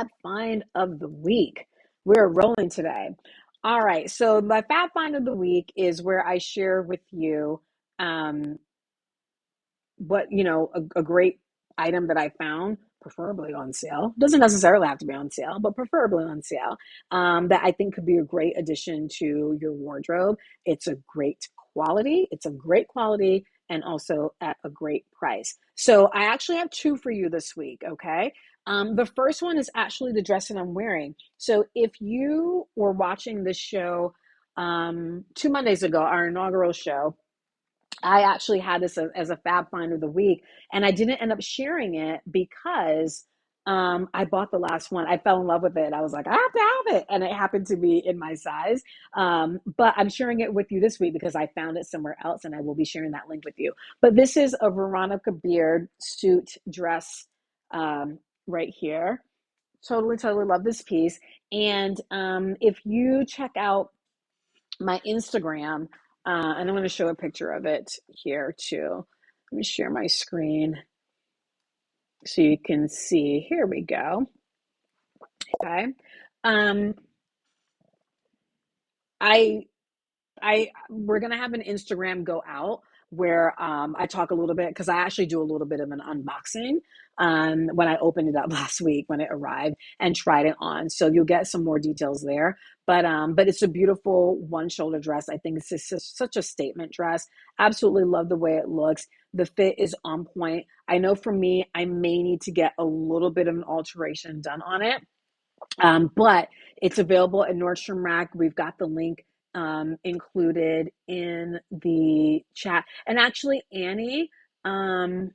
Fab Find of the week. We're rolling today. All right, so my Fab Find of the week is where I share with you um, what a great item that I found, preferably on sale. Doesn't necessarily have to be on sale, but preferably on sale. That I think could be a great addition to your wardrobe. It's a great quality. It's a great quality and also at a great price. So I actually have two for you this week. Okay. The first one is actually the dress that I'm wearing. So if you were watching this show 2 Mondays ago, our inaugural show, I actually had this as a Fab Find of the week, and I didn't end up sharing it because I bought the last one. I fell in love with it. I was like, I have to have it, and it happened to be in my size. But I'm sharing it with you this week because I found it somewhere else, and I will be sharing that link with you. But this is a Veronica Beard suit dress right here. Totally, totally love this piece. And if you check out my Instagram, and I'm going to show a picture of it here too. Let me share my screen so you can see. Here we go. Okay. Um, I we're gonna have an Instagram go out where I talk a little bit because I actually do a little bit of an unboxing when I opened it up last week when it arrived and tried it on. So you'll get some more details there. But it's a beautiful one shoulder dress. I think it's just such a statement dress. Absolutely love the way it looks. The fit is on point. I know for me, I may need to get a little bit of an alteration done on it. But it's available at Nordstrom Rack. We've got the link included in the chat. And actually, Annie, um,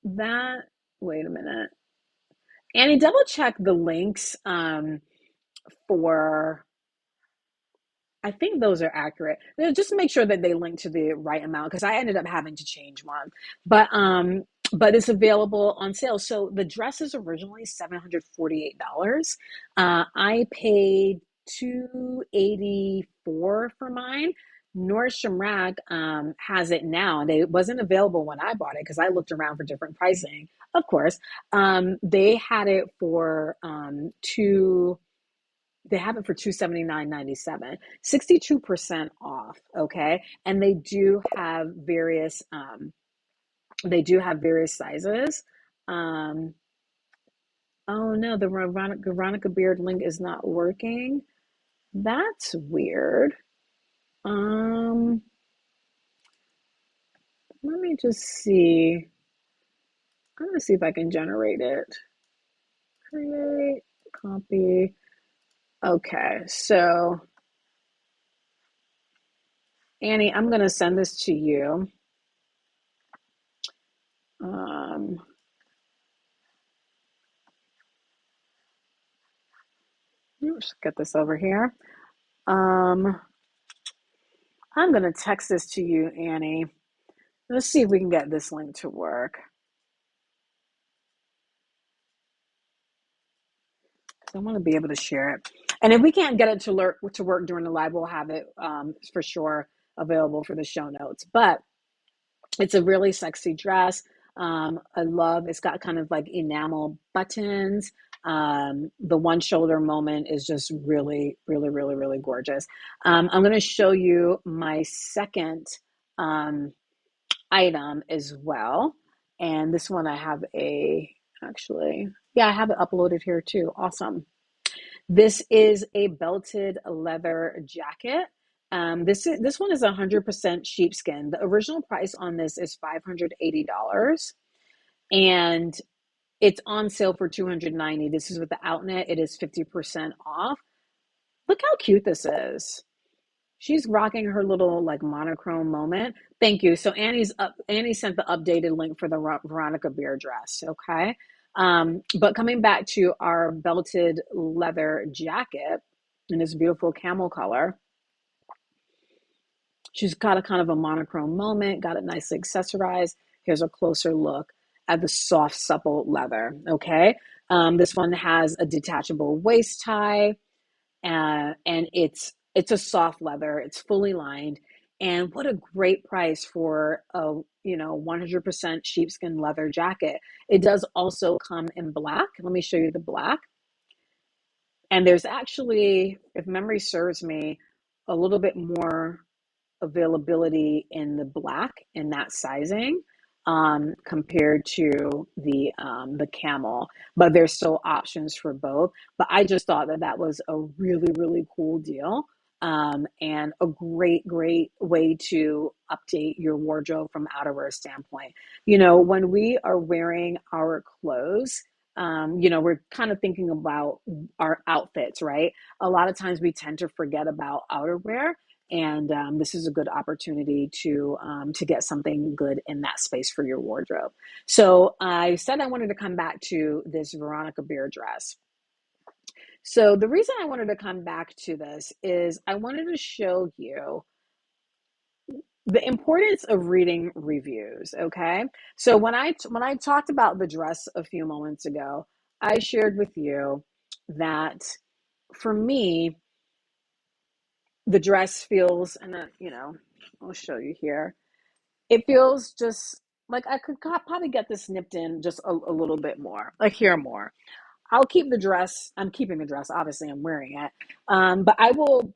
that, wait a minute. Annie, double check the links for, I think those are accurate. Just make sure that they link to the right amount because I ended up having to change one. But it's available on sale. So the dress is originally $748. I paid $284 for mine. Nordstrom Rack has it now, and it wasn't available when I bought it because I looked around for different pricing. Of course, they had it for two. They have it for 279.97, 62% off. Okay, and they do have various sizes. Um, oh no, the Veronica Beard link is not working. That's weird. Um, Let me just see. I'm gonna see if I can generate it. Create, copy. Okay, so Annie, I'm gonna send this to you. Um, let's get this over here. Um, I'm gonna text this to you, Annie. Let's see if we can get this link to work. I want to be able to share it. And if we can't get it to work during the live, we'll have it for sure available for the show notes. But it's a really sexy dress. I love it's got kind of like enamel buttons. The one shoulder moment is just really, really, really, really gorgeous. I'm going to show you my second um, item as well. And this one I have I have it uploaded here too. Awesome. This is a belted leather jacket. This one is 100% sheepskin. The original price on this is $580, and it's on sale for $290. This is with the outnet. It is 50% off. Look how cute this is. She's rocking her little like monochrome moment. Thank you. So Annie sent the updated link for the Veronica Beard dress. Okay. But coming back to our belted leather jacket in this beautiful camel color, she's got a kind of a monochrome moment, got it nicely accessorized. Here's a closer look at the soft, supple leather. Okay. This one has a detachable waist tie, and it's a soft leather. It's fully lined, And what a great price for a 100% sheepskin leather jacket. It does also come in black. Let me show you the black. And there's actually, if memory serves me, a little bit more availability in the black in that sizing, compared to the camel, but there's still options for both. But I just thought that that was a really, really cool deal, and a great way to update your wardrobe from outerwear standpoint. When we are wearing our clothes, we're kind of thinking about our outfits, right? A lot of times we tend to forget about outerwear, and this is a good opportunity to get something good in that space for your wardrobe. So I said I wanted to come back to this Veronica Beer dress. So the reason I wanted to come back to this is I wanted to show you the importance of reading reviews. Okay, so when I talked about the dress a few moments ago, I shared with you that for me, the dress feels, and I'll show you here. It feels just like I could probably get this nipped in just a little bit more, like here more. I'll keep the dress. I'm keeping the dress. Obviously, I'm wearing it. But I will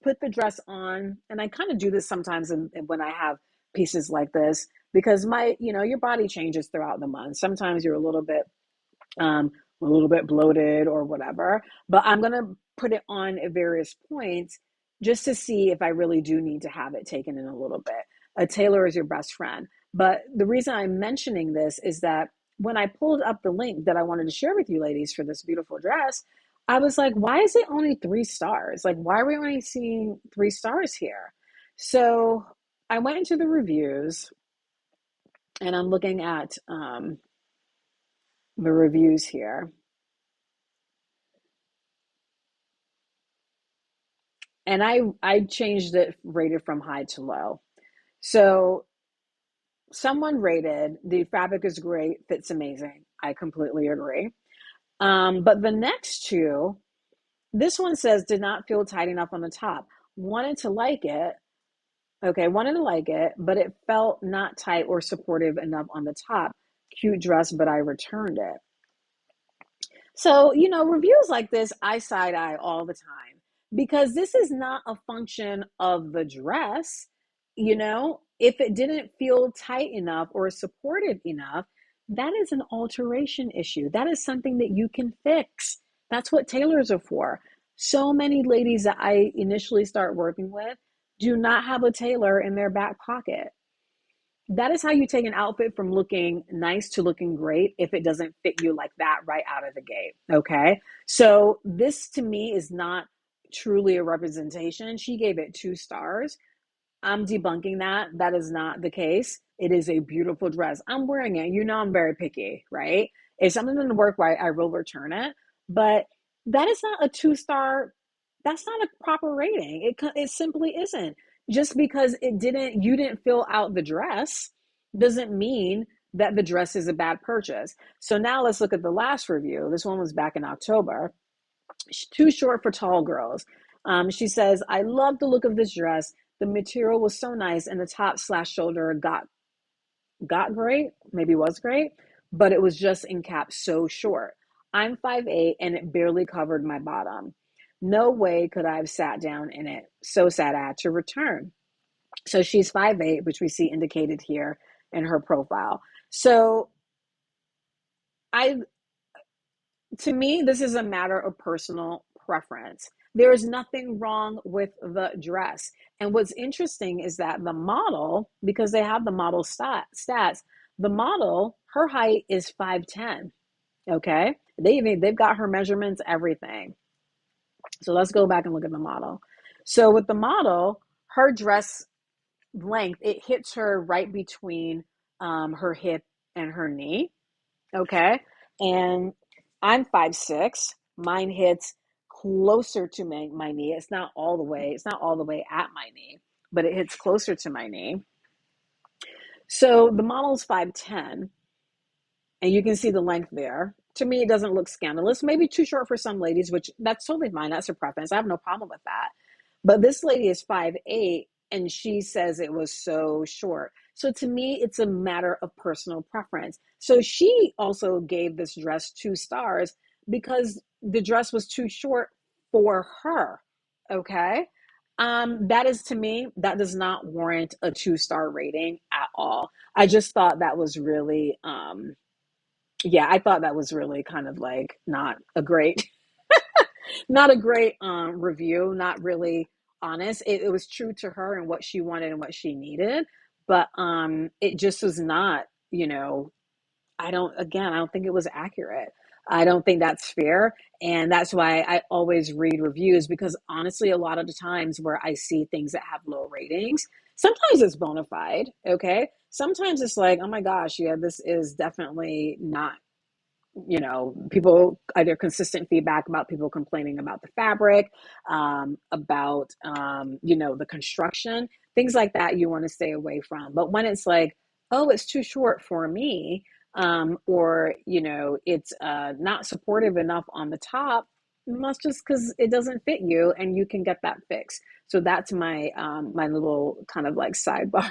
put the dress on, and I kind of do this sometimes when I have pieces like this, because your body changes throughout the month. Sometimes you're um, a little bit bloated or whatever. But I'm going to put it on at various points just to see if I really do need to have it taken in a little bit. A tailor is your best friend. But the reason I'm mentioning this is that when I pulled up the link that I wanted to share with you ladies for this beautiful dress, I was like, why is it only 3 stars? Like, why are we only seeing 3 stars here? So I went into the reviews, and I'm looking at the reviews here. And I changed it, rated from high to low. So someone rated the fabric is great, fits amazing. I completely agree. But the next two, this one says did not feel tight enough on the top. Wanted to like it. Okay, wanted to like it, but it felt not tight or supportive enough on the top. Cute dress, but I returned it. So, reviews like this, I side eye all the time, because this is not a function of the dress. If it didn't feel tight enough or supportive enough, that is an alteration issue. That is something that you can fix. That's what tailors are for. So many ladies that I initially start working with do not have a tailor in their back pocket. That is how you take an outfit from looking nice to looking great if it doesn't fit you like that right out of the gate. Okay. So this to me is not truly a representation. She gave it 2 stars. I'm debunking that. That is not the case. It is a beautiful dress. I'm wearing it. I'm very picky, right? If something doesn't work right, I will return it. But that is not a 2 star. That's not a proper rating. It simply isn't. Just because you didn't fill out the dress doesn't mean that the dress is a bad purchase. So now let's look at the last review. This one was back in October. Too short for tall girls. She says, I love the look of this dress. The material was so nice, and the top/shoulder got great, maybe was great, but it was just in cap so short. I'm 5'8", and it barely covered my bottom. No way could I have sat down in it. So sad I had to return. So she's 5'8", which we see indicated here in her profile. So I to me, this is a matter of personal preference. There is nothing wrong with the dress. And what's interesting is that the model, because they have the model stats, the model, her height is 5'10". Okay. They've got her measurements, everything. So let's go back and look at the model. So with the model, her dress length, it hits her right between her hip and her knee. Okay. And I'm 5'6". Mine hits closer to my knee. It's not all the way at my knee, but it hits closer to my knee. So the model's 5'10", and you can see the length there. To me, it doesn't look scandalous. Maybe too short for some ladies, which that's totally fine. That's her preference. I have no problem with that. But this lady is 5'8", and she says it was so short. So to me, it's a matter of personal preference. So she also gave this dress 2 stars because the dress was too short for her. Okay. That is, to me, that does not warrant a 2 star rating at all. I just thought that was really, yeah, I thought that was really kind of like not a great, not a great review, not really honest. It was true to her and what she wanted and what she needed, but it just was not, I don't think it was accurate. I don't think that's fair. And that's why I always read reviews, because honestly, a lot of the times where I see things that have low ratings, sometimes it's bona fide. Okay. Sometimes it's like, oh my gosh, yeah, this is definitely not, people, either consistent feedback about people complaining about the fabric, about, the construction, things like that you want to stay away from. But when it's like, oh, it's too short for me, or, it's not supportive enough on the top, that's just because it doesn't fit you and you can get that fixed. So that's my little kind of like sidebar.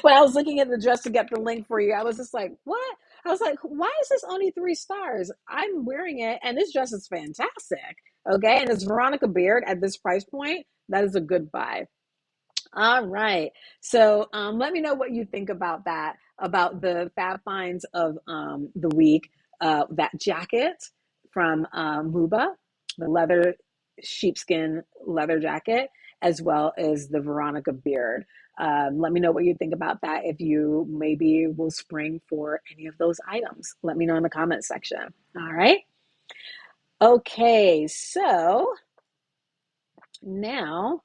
When I was looking at the dress to get the link for you, I was just like, what? I was like, why is this only 3 stars? I'm wearing it and this dress is fantastic. Okay. And it's Veronica Beard at this price point. That is a good buy. All right. So let me know what you think about that, about the Fab Finds of the week. That jacket from Muba, the leather, sheepskin leather jacket, as well as the Veronica Beard. Let me know what you think about that. If you maybe will spring for any of those items, let me know in the comment section. All right. Okay. So now